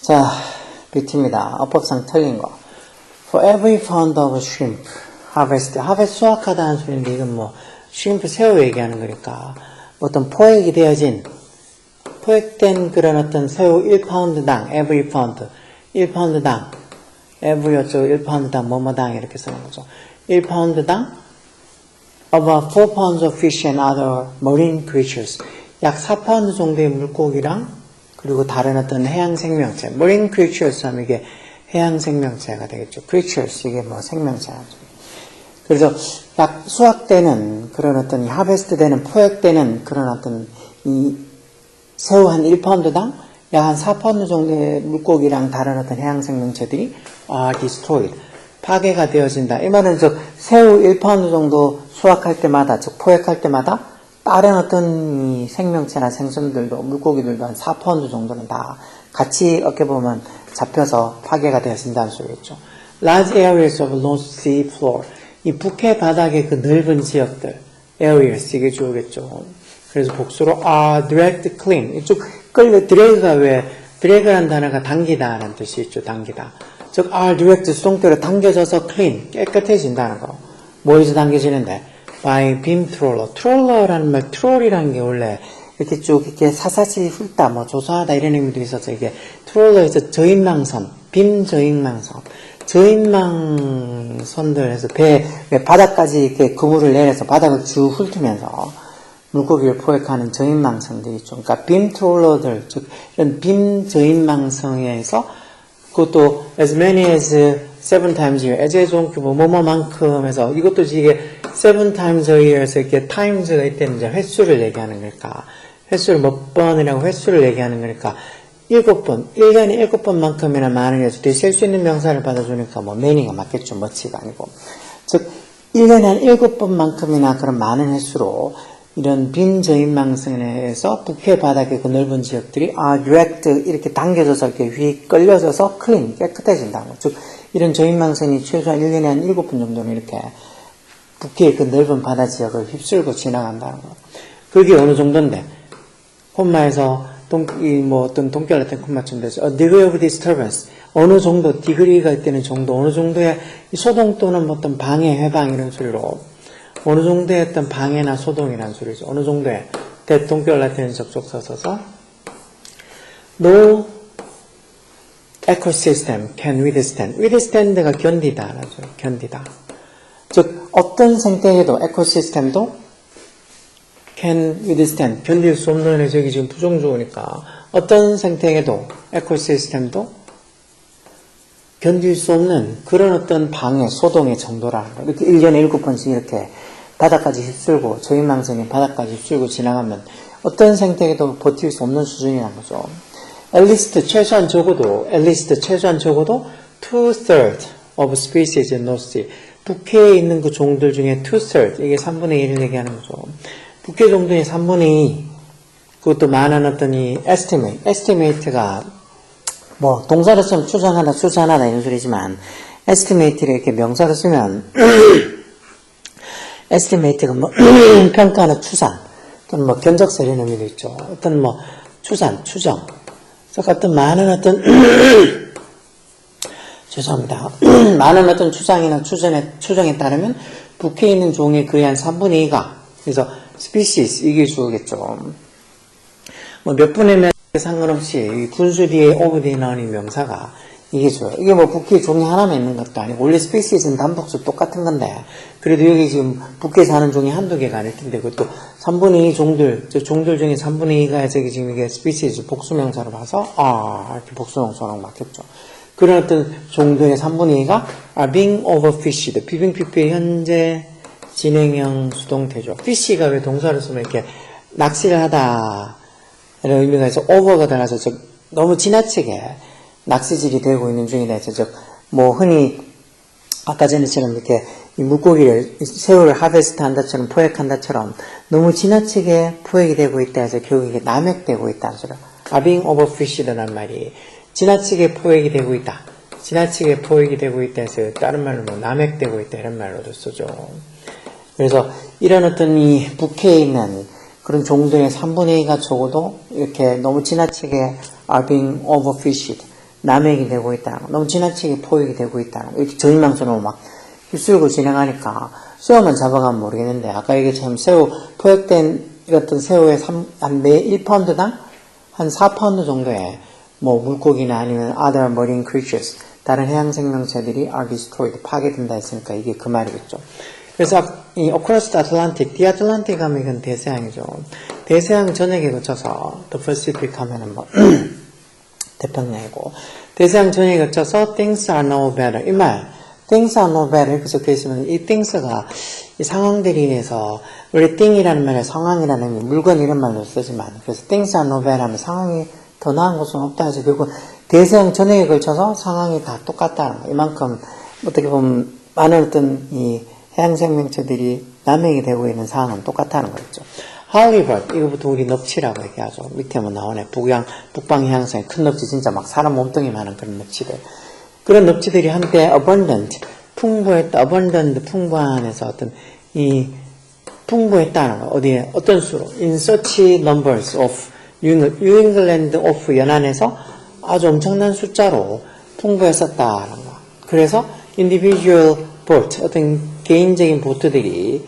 자, 뷰티입니다. 어법상 틀린 거. For every pound of shrimp harvest. 수확하다는 소리인데 이건 뭐 shrimp 새우 얘기하는 거니까 어떤 포획된 그런 어떤 새우 1파운드당 every pound 1파운드당 every 어쩌고 1파운드당 뭐뭐당 이렇게 쓰는 거죠. 1파운드당 about 4 pounds of fish and other marine creatures. 약 4파운드 정도의 물고기랑 그리고 다른 어떤 해양 생명체, marine creatures 하면 이게 해양 생명체가 되겠죠. creatures, 이게 뭐 생명체죠. 그래서 약 수확되는 그런 어떤 하베스트 되는, 포획되는 그런 어떤 이 새우 한 1파운드당 약 한 4파운드 정도의 물고기랑 다른 어떤 해양 생명체들이 are destroyed. 파괴가 되어진다. 이 말은 즉 새우 1파운드 정도 수확할 때마다, 즉 포획할 때마다 다른 어떤 이 생명체나 생선들도 물고기들도 한 4파운드 정도는 다 같이 어떻게 보면 잡혀서 파괴가 되어진다는 소리겠죠. Large areas of North Sea floor. 이 북해 바닥의 그 넓은 지역들, areas 이게 주어겠죠. 그래서 복수로 are dragged clean. 이쪽 드래그가 왜 드래그라는 단어가 당기다라는 뜻이 있죠. 당기다. 즉 are dragged 수동태로 당겨져서 clean 깨끗해진다는 거. 뭐에서 당겨지는데? by beam troller. 트롤러라는 말, 트롤이라는 게 원래 이렇게 쭉 이렇게 사사시 훑다, 뭐 조사하다 이런 의미도 있어서 이게 트롤러에서 저인망선, 빔 저인망선, 저인망선들에서 배 바닥까지 이렇게 그물을 내려서 바닥을 쭉 훑으면서 물고기를 포획하는 저인망선들이 있죠. 그러니까 빔 트롤러들, 즉 이런 빔 저인망선에서 그것도 as many as 7 times a year, 애제종 뭐뭐만큼 해서 이것도 이게 7 times a year에서 이렇게 times가 있다는 이제 횟수를 얘기하는 거니까 횟수를 몇 번이라고 횟수를 얘기하는 거니까 7번, 1년에 7번만큼이나 많은 횟수들이 셀 수 있는 명사를 받아주니까 뭐 many가 맞겠죠. much가 아니고. 즉 1년에 한 7번만큼이나 그런 많은 횟수로 이런 빈 저인망선에서 북해 바닥의 그 넓은 지역들이 dragged 이렇게 당겨져서 이렇게 휙 끌려져서 clean 깨끗해진다는 거. 즉 이런 저인망선이 최소한 1년에 한 7번 정도는 이렇게 북해의 그 넓은 바다 지역을 휩쓸고 지나간다는 거. 그게 어느 정도인데 콤마에서 어떤 동결 같은 콤마처럼 되죠. A degree of disturbance. 어느 정도, 디그리가 있다는 정도, 어느 정도의 소동 또는 어떤 방해, 해방 이런 소리로 어느 정도의 어떤 방해나 소동이라는 소리죠. 어느 정도의 대동결 같은 접촉사 써서 No ecosystem can withstand. withstand가 견디다라죠. 견디다. 즉 어떤 생태계도 에코시스템도 can withstand 견딜 수 없는 저기 지금 부정주어니까 어떤 생태계도 에코시스템도 견딜 수 없는 그런 어떤 방해, 소동의 정도라는 거. 이렇게 1년에 7번씩 이렇게 바닥까지 휩쓸고 저인망선이 바닥까지 휩쓸고 지나가면 어떤 생태계도 버틸 수 없는 수준이라는 거죠. at least 최소한 적어도 2/3 of species in North Sea. 북해에 있는 그 종들 중에 2/3 이게 3분의 1을 얘기하는 거죠. 북해 종들의 3분의 2 그것도 많은 어떤 이 estimate가 뭐 동사로 쓰면 추정하다 이런 소리지만 estimate를 이렇게 명사로 쓰면 estimate가 뭐 평가하는 추산 또는 뭐 견적서 이런 의미도 있죠. 어떤 뭐 추정 그래서 어떤 많은 어떤 죄송합니다. 많은 어떤 추정에 따르면 북해에 있는 종의 거의 한 3분의 2가 그래서 species 이게 주어겠죠. 뭐 몇 분의 몇 상관없이 분수 뒤에 over 뒤에 나오는 명사가 이게 줘요. 이게 뭐 북해 종이 하나만 있는 것도 아니고 원래 스피시스는 단복수 똑같은 건데 그래도 여기 지금 북해 사는 종이 한두 개가 아닐 텐데 그것도 3분의 2 종들 중에 3분의 2가 저기 지금 이게 스피시스 복수명사로 봐서 이렇게 복수명사로 맞겠죠. 그런 어떤 종들의 3분의 2가 are being overfished. 비빙피피의 현재 진행형 수동태죠. fish가 왜 동사를 쓰면 이렇게 낚시를 하다 이런 의미가 있어 over가 들어가서 너무 지나치게 낚시질이 되고 있는 중이다 해서 뭐 흔히 아까 전에처럼 이렇게 이 물고기를 새우를 하베스트 한다처럼 포획한다처럼 너무 지나치게 포획이 되고 있다 해서 결국 이게 남획되고 있다는 소리야. are being overfished라는 말이 지나치게 포획이 되고 있다. 지나치게 포획이 되고 있다 해서 다른 말로 뭐 남획되고 있다 이런 말로도 쓰죠. 그래서 이런 어떤 이 북해에 있는 그런 종들의 3분의 2가 적어도 이렇게 너무 지나치게 are being overfished, 남획이 되고 있다는 거, 너무 지나치게 포획이 되고 있다는 거, 이렇게 저희망처럼 막 휩쓸고 진행하니까 새우만 잡아가면 모르겠는데, 아까 얘기처럼 새우, 포획된 어떤 새우의 한 1파운드당 한 4파운드 정도의 뭐 물고기나 아니면 other marine creatures, 다른 해양 생명체들이 are destroyed, 파괴된다 했으니까 이게 그 말이겠죠. 그래서 이 across the Atlantic, the Atlantic 하면 이건 대서양이죠. 대서양 전역에 거쳐서 the Pacific 하면은 뭐 태평양이고, 대서양 전역에 거쳐서 things are no better, 이 말 things are no better 이렇게 적혀 있으면 이 things가 이 상황들이 해서 원래 thing이라는 말에 상황이라는 의미, 물건 이런 말로 쓰지만, 그래서 things are no better 하면 상황이 더 나은 곳은 없다 해서 결국 대서양 전역에 걸쳐서 상황이 다 똑같다는 거. 이만큼 어떻게 보면 많은 어떤 이 해양 생명체들이 남획이 되고 있는 상황은 똑같다는 거겠죠. 할리버트, 이거부터 우리 넙치라고 얘기하죠. 밑에 뭐 나오네. 북방 해양성의 큰 넙치, 진짜 막 사람 몸뚱이만한 그런 넙치들. 그런 넙치들이 한때 abundant, 풍부했다, abundant, 풍부한에서 어떤 이 풍부했다는 거. 어디에, 어떤 수로? In such numbers of New England of 연안에서 아주 엄청난 숫자로 풍부했었다는 거. 그래서 individual boat, 어떤 개인 보트들이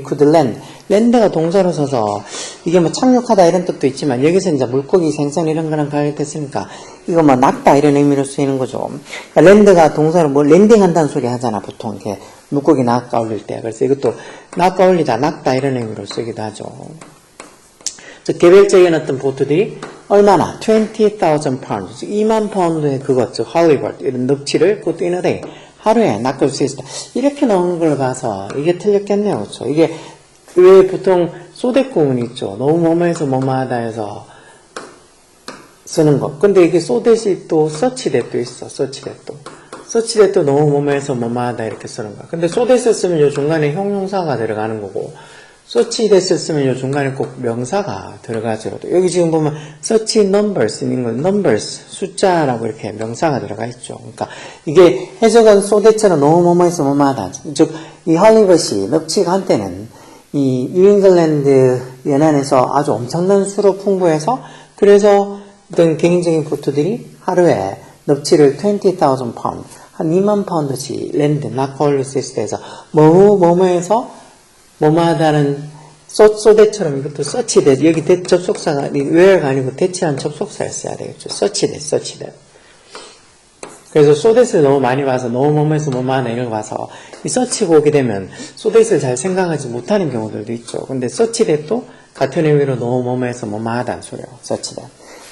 could land. land가 동사로 서서 이게 뭐 착륙하다 이런 뜻도 있지만 여기서 이제 물고기 생선 이런 거랑 관련됐으니까 이거 뭐 낚다 이런 의미로 쓰이는 거죠. 그러니까 land가 동사로 뭐 랜딩한다는 소리 하잖아, 보통 이렇게 물고기 낚아 올릴 때. 그래서 이것도 낚아 올리다, 낚다 이런 의미로 쓰기도 하죠. 개별적인 어떤 보트들이 얼마나? 20,000 pounds, 2만 파운드의 그것, 즉 할리버트 이런 넙치를 그것도 in a day, 하루에 낚을 수 있다. 이렇게 나오는 걸 봐서 이게 틀렸겠네요. 그렇죠? 이게 왜 보통 소댓구문이 있죠. 너무 뭐뭐해서 뭐뭐하다 해서 쓰는 거. 근데 이게 소댓이 또 서치댓도 있어. 서치댓도 너무 뭐뭐해서 뭐뭐하다 이렇게 쓰는 거야. 근데 소댓을 쓰면 요 중간에 형용사가 들어가는 거고, 서치댓을 쓰면 요 중간에 꼭 명사가 들어가죠. 여기 지금 보면 search numbers 있는 건 numbers, 숫자라고 이렇게 명사가 들어가 있죠. 그러니까 이게 해석은 소댓처럼 너무 뭐뭐해서 뭐뭐하다. 즉, 이 할리버시, 넙치가 한때는 이 뉴잉글랜드 연안에서 아주 엄청난 수로 풍부해서 그래서 어떤 개인적인 보트들이 하루에 넙치를 20,000 pound, 한 2만 파운드씩 랜드, 낚아 올릴 수 있을 때에서 뭐뭐해서 뭐뭐하다는 소대처럼 이것도 서치대, 여기 접속사가 where가 아니고 대체한 접속사를 써야 되겠죠. 서치대. 그래서 소댓을 너무 많이 봐서 너무 뭐뭐해서 뭐뭐하나 이런 거 봐서 이 서치 보게 되면 소댓을 잘 생각하지 못하는 경우들도 있죠. 근데 서치대도 같은 의미로 너무 뭐뭐해서 뭐뭐하다는 소리예요. 서치대.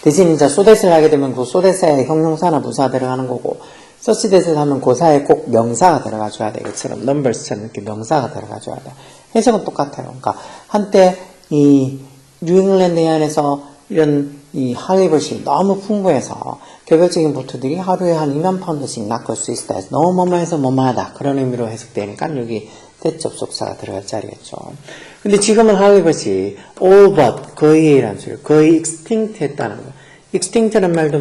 대신 이제 소댓을 하게 되면 그 소댓에 형용사나 부사 들어가는 거고, 서치댓을 하면 그 사이에 꼭 명사가 들어가줘야 돼. 이처럼 numbers처럼 이렇게 명사가 들어가줘야 돼. 해석은 똑같아요. 그러니까 한때 이 뉴잉글랜드 해안에서 이런 이 할리버시 너무 풍부해서 개별적인 보트들이 하루에 한 2만 파운드씩 낚을 수 있다 해서 너무 뭐뭐해서 뭐뭐하다 그런 의미로 해석되니까 여기 대접속사가 들어갈 자리겠죠. 근데 지금은 할리버시 all but 거의라는 소리, 거의 extinct 했다는 거. extinct라는 말도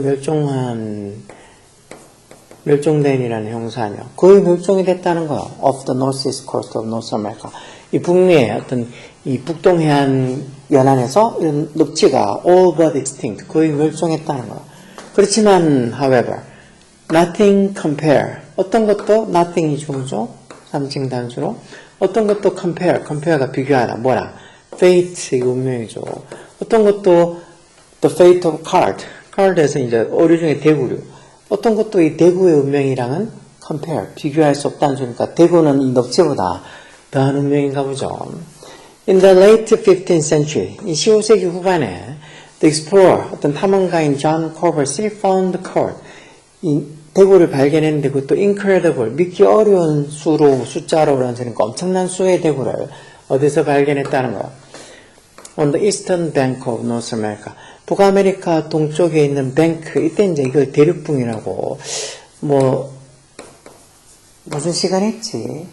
멸종된이라는 형사며 거의 멸종이 됐다는 거예요. Of the northeast coast of North America. 이 북미의 어떤 이 북동해안 연안에서 이런 넙치가 all but extinct, 거의 멸종했다는 거예요. 그렇지만, however, nothing compare. 어떤 것도 nothing이 주어죠. 3층 단수로. 어떤 것도 compare가 비교하다. 뭐라? fate, 이 운명이죠. 어떤 것도 the fate of card에서 이제 어류 중에 대구류. 어떤 것도 이 대구의 운명이랑은 compare, 비교할 수 없다는 소리니까 대구는 이 넙치보다 더한 운명인가 보죠. In the late 15th century, 이 15세기 후반에 the explorer, 어떤 탐험가인 John Corbett found cord, 이 대구를 발견했는데 그것도 incredible, 믿기 어려운 숫자로 그런 소리니까 엄청난 수의 대구를 어디서 발견했다는 거야. On the eastern bank of North America. 북아메리카 동쪽에 있는 뱅크, 이때 이제 이걸 대륙붕이라고, 무슨 시간 했지?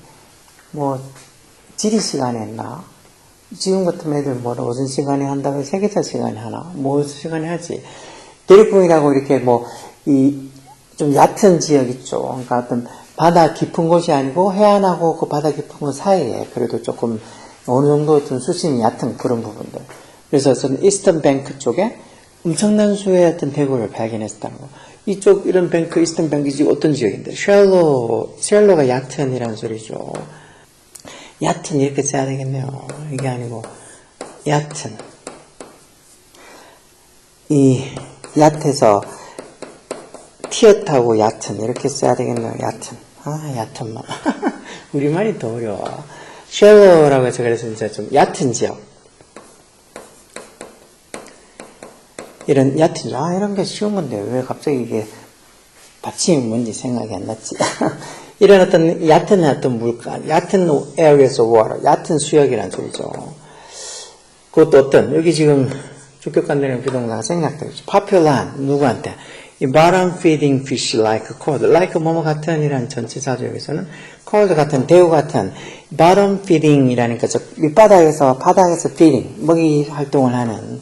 지리 시간에 했나? 지금 같은 애들 무슨 시간에 한다고 세계사 시간에 하나? 무슨 시간에 하지? 대륙붕이라고 이렇게 좀 얕은 지역 있죠. 그러니까 어떤 바다 깊은 곳이 아니고 해안하고 그 바다 깊은 곳 사이에 그래도 조금 어느 정도 좀 수심이 얕은 그런 부분들. 그래서 저는 이스턴 뱅크 쪽에 엄청난 수의 어떤 대구를 발견했다는 거. 이쪽 이런 뱅크, 이스턴 뱅크 지금 어떤 지역인데? 쉘로가 얕은이라는 소리죠. 얕은 이렇게 써야 되겠네요. 이게 아니고 얕은. 이 얕에서 티엇하고 얕은 이렇게 써야 되겠네요. 얕은. 얕은만. 우리말이 더 어려워. 쉘로라고 해서 그래서 진짜 좀 얕은 지역. 이런 얕은, 이런 게 쉬운 건데, 왜 갑자기 이게 받침이 뭔지 생각이 안 났지. 이런 어떤 얕은 어떤 물가, 얕은 areas of water, 얕은 수역이라는 소리죠. 그것도 어떤, 여기 지금 주격관되는 비동사가 생략되죠. popular한, 누구한테? 이 bottom feeding fish like cold, like 뭐뭐 같은 이라는 전체 사조역에서는 cold 같은, 대우 같은, bottom feeding 이라니까 저 밑바닥에서, 바닥에서 feeding, 먹이 활동을 하는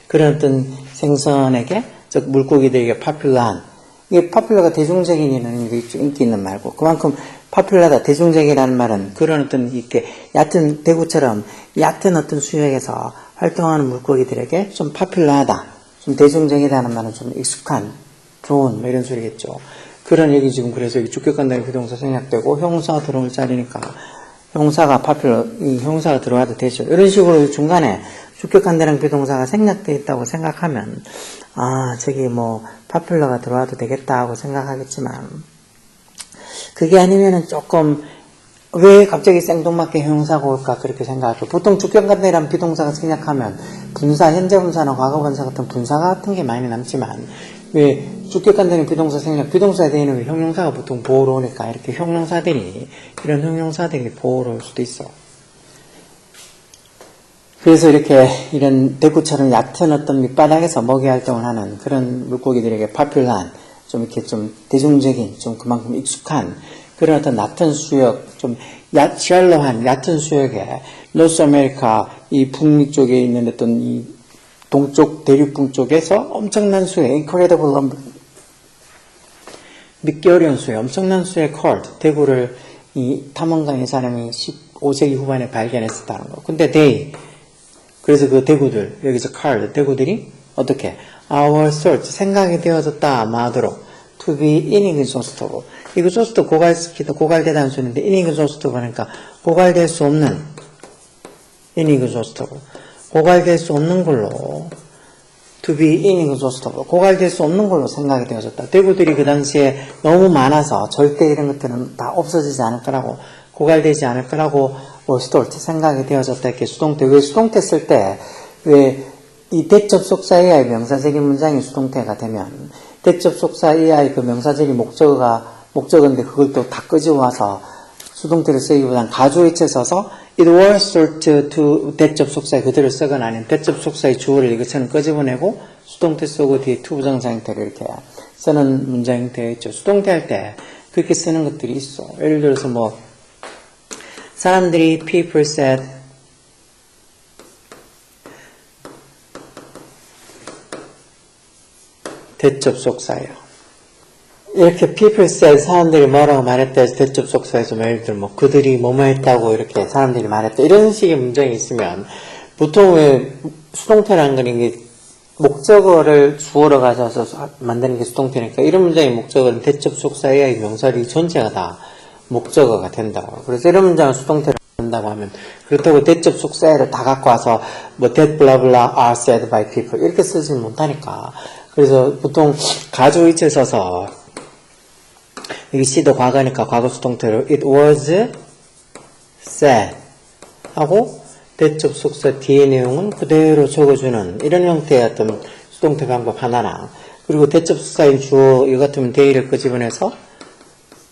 그런 어떤 생선에게, 즉 물고기들에게 파퓰러한, 이게 파퓰러가 대중적인 이라는 인기 있는 말고, 그만큼 파퓰러다, 대중적이라는 말은 그런 어떤 이렇게 얕은 대구처럼 얕은 어떤 수역에서 활동하는 물고기들에게 좀 파퓰러하다, 좀 대중적이다는 말은 좀 익숙한, 좋은 뭐 이런 소리겠죠. 그런 얘기 지금 그래서 이 주격관단의 비동사 생략되고 형사가 들어올 자리니까 형사가 파퓰러, 이 형사가 들어와도 되죠. 이런 식으로 중간에 주격관대랑 비동사가 생략되어 있다고 생각하면 저기 뭐 파퓰러가 들어와도 되겠다 하고 생각하겠지만 그게 아니면은 조금 왜 갑자기 생뚱맞게 형사가 올까 그렇게 생각하죠. 보통 주격관대랑 비동사가 생략하면 분사, 현재 분사나 과거 분사 같은 분사 같은 게 많이 남지만 왜 주격관대는 비동사 생략, 비동사에 대해는 형용사가 보통 보호로 오니까 이렇게 형용사들이 이런 형용사들이 보호로 올 수도 있어. 그래서 이렇게 이런 대구처럼 얕은 어떤 밑바닥에서 먹이 활동을 하는 그런 물고기들에게 파퓰러한 좀 이렇게 좀 대중적인 좀 그만큼 익숙한 그런 어떤 얕은 수역 좀 샬로한 얕은 수역에 노스 아메리카 이 북미 쪽에 있는 어떤 이 동쪽 대륙붕 쪽에서 엄청난 수의 incredible 믿기 어려운 수의 엄청난 수의 컬드 대구를 이 탐험가의 사람이 15세기 후반에 발견했었다는 거. 근데 그래서 그 대구들, 여기서 card, 대구들이 어떻게? our thoughts, 생각이 되어졌다, 아마도록. to be inexhaustible. exhaust, 고갈시키다, 고갈되다는 소리인데, inexhaustible 하니까, 고갈될 수 없는, inexhaustible. 고갈될 수 없는 걸로, to be inexhaustible. 고갈될 수 없는 걸로 생각이 되어졌다. 대구들이 그 당시에 너무 많아서 절대 이런 것들은 다 없어지지 않을 거라고, 고갈되지 않을 거라고, 스톨트 생각이 되어졌다. 이렇게 수동태. 왜 수동태 쓸 때, 왜 이 대접속사 AI 명사적인 문장이 수동태가 되면, 대접속사 AI 그 명사적인 목적어인데 그걸 또 다 끄집어와서 수동태를 쓰기보다는 가주의체 써서 it was thought to 대접속사에 그대로 쓰거나 아니면 대접속사의 주어를 이것처럼 끄집어내고 수동태 쓰고 뒤에 to 부정사 형태를 이렇게 쓰는 문장 형태가 있죠. 수동태 할 때 그렇게 쓰는 것들이 있어. 예를 들어서 뭐, 사람들이 people said 대접속사예요. 이렇게 people said 사람들이 뭐라고 말했다 해서 대접속사에서 예를 들어 뭐 그들이 뭐뭐 했다고 이렇게 사람들이 말했다 이런 식의 문장이 있으면 보통 왜 수동태라는 건 이게 목적어를 주어로 가져서 만드는 게 수동태니까 이런 문장의 목적어는 대접속사의 명사리 전체가 다 목적어가 된다고. 그래서 이런 문장을 수동태로 한다고 하면 그렇다고 대접속사를 다 갖고 와서 뭐 that blah blah are said by people 이렇게 쓰지는 못하니까 그래서 보통 가주의체 써서 여기 C도 과거니까 과거 수동태로 it was said 하고 대접속사 뒤의 내용은 그대로 적어주는 이런 형태의 어떤 수동태 방법 하나나 그리고 대접속사인 주어 이거 같으면 they를 끄집어내서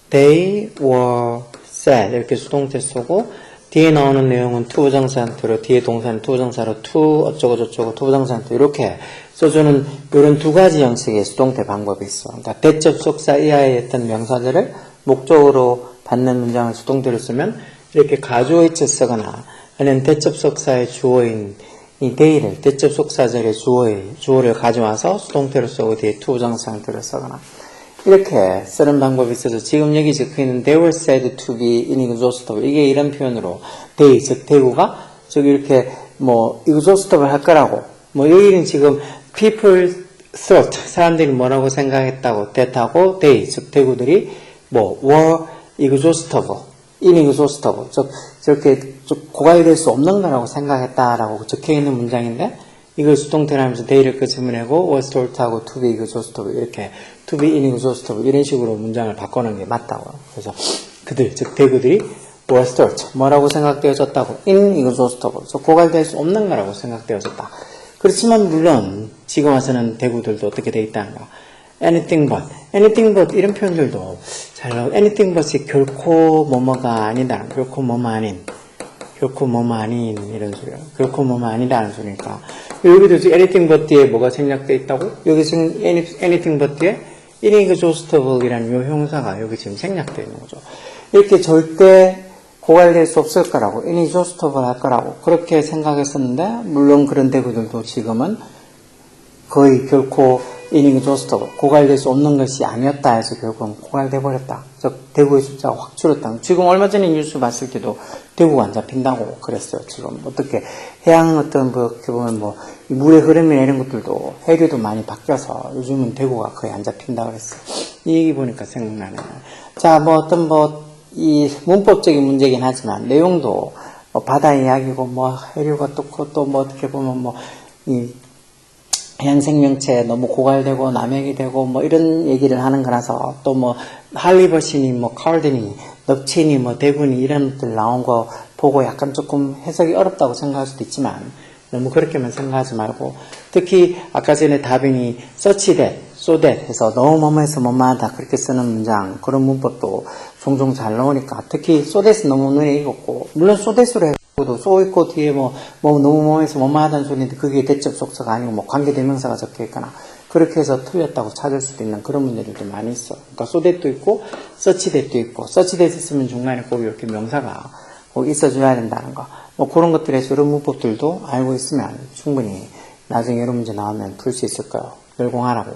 they were said 이렇게 수동태 쓰고 뒤에 나오는 내용은 to 부정사 형태로 뒤에 동사는 to 부정사로 to 어쩌고 저쩌고 to 부정사 형태 이렇게 써주는 이런 두 가지 형식의 수동태 방법이 있어. 그러니까 대접속사 이하의 어떤 명사들을 목적으로 받는 문장을 수동태로 쓰면 이렇게 가주의체 쓰거나 아니면 대접속사의 주어인 이 they를 대접속사절의 주어를 가져와서 수동태로 쓰고 뒤에 to 부정사 형태로 쓰거나 이렇게 쓰는 방법이 있어서 지금 여기 적혀있는 they were said to be inexhaustible 이게 이런 표현으로 they 즉 대구가 저기 이렇게 뭐 exhaustible 할 거라고 뭐 여기는 지금 people thought 사람들이 뭐라고 생각했다고 that하고 they 즉 대구들이 뭐 were exhaustible inexhaustible 즉 저렇게 고갈될 수 없는 거라고 생각했다라고 적혀있는 문장인데 이걸 수동태로 하면서 they를 끝으로 내고 was thought하고 to be exhaustible 이렇게 to be inexhaustible 이런 식으로 문장을 바꾸는 게 맞다고요. 그래서 그들 즉 대구들이 was thought 뭐라고 생각되어졌다고 inexhaustible 고갈될 수 없는 거라고 생각되어졌다. 그렇지만 물론 지금 와서는 대구들도 어떻게 돼 있다는가 anything but 이런 표현들도 잘 나오고 anything but이 결코 뭐뭐가 아니다 결코 뭐뭐 아닌 이런 소리야. 결코 뭐뭐 아니다는 소리니까. 여기도 anything but 뒤에 뭐가 생략되어 있다고? 여기 지금 anything but 뒤에 inexhaustible 이라는 요 형사가 여기 지금 생략되어 있는 거죠. 이렇게 절대 고갈될 수 없을 거라고, inexhaustible 할 거라고, 그렇게 생각했었는데, 물론 그런 대구들도 지금은 거의 결코 inexhaustible, 고갈될 수 없는 것이 아니었다 해서 결국은 고갈돼 버렸다. 즉 대구의 숫자가 확 줄었다. 지금 얼마 전에 뉴스 봤을 때도 대구가 안 잡힌다고 그랬어요. 지금 어떻게 해양 어떤 뭐 이렇게 보면 뭐 물의 흐름이나 이런 것들도 해류도 많이 바뀌어서 요즘은 대구가 거의 안 잡힌다 그랬어요. 이 얘기 보니까 생각나네요. 자, 뭐 어떤 이 문법적인 문제긴 하지만 내용도 바다 이야기고 뭐 해류가 또 뭐 어떻게 보면 이 해양 생명체 너무 고갈되고 남획이 되고 뭐 이런 얘기를 하는 거라서 또 뭐 할리버시니 뭐 카울드니 넙치니 뭐 대군이 이런 것들 나온 거 보고 약간 조금 해석이 어렵다고 생각할 수도 있지만 너무 그렇게만 생각하지 말고 특히 아까 전에 다빈이 such that, so that 해서 너무 뭐뭐해서 뭐뭐하다 그렇게 쓰는 문장 그런 문법도 종종 잘 나오니까 특히 so that은 너무 눈에 익었고 물론 so that으로 해도 so 있고 뒤에 뭐 너무 뭐해서 뭐뭐하다는 소리인데 그게 대적 속사가 아니고 뭐 관계대명사가 적혀있거나 그렇게 해서 틀렸다고 찾을 수도 있는 그런 문제들도 많이 있어. 그러니까 so that도 있고 such that도 있고 such that 쓰면 중간에 꼭 이렇게 명사가 꼭 있어줘야 된다는 거. 뭐 그런 것들에서 이런 문법들도 알고 있으면 충분히 나중에 이런 문제 나오면 풀 수 있을 거예요. 열공하라고.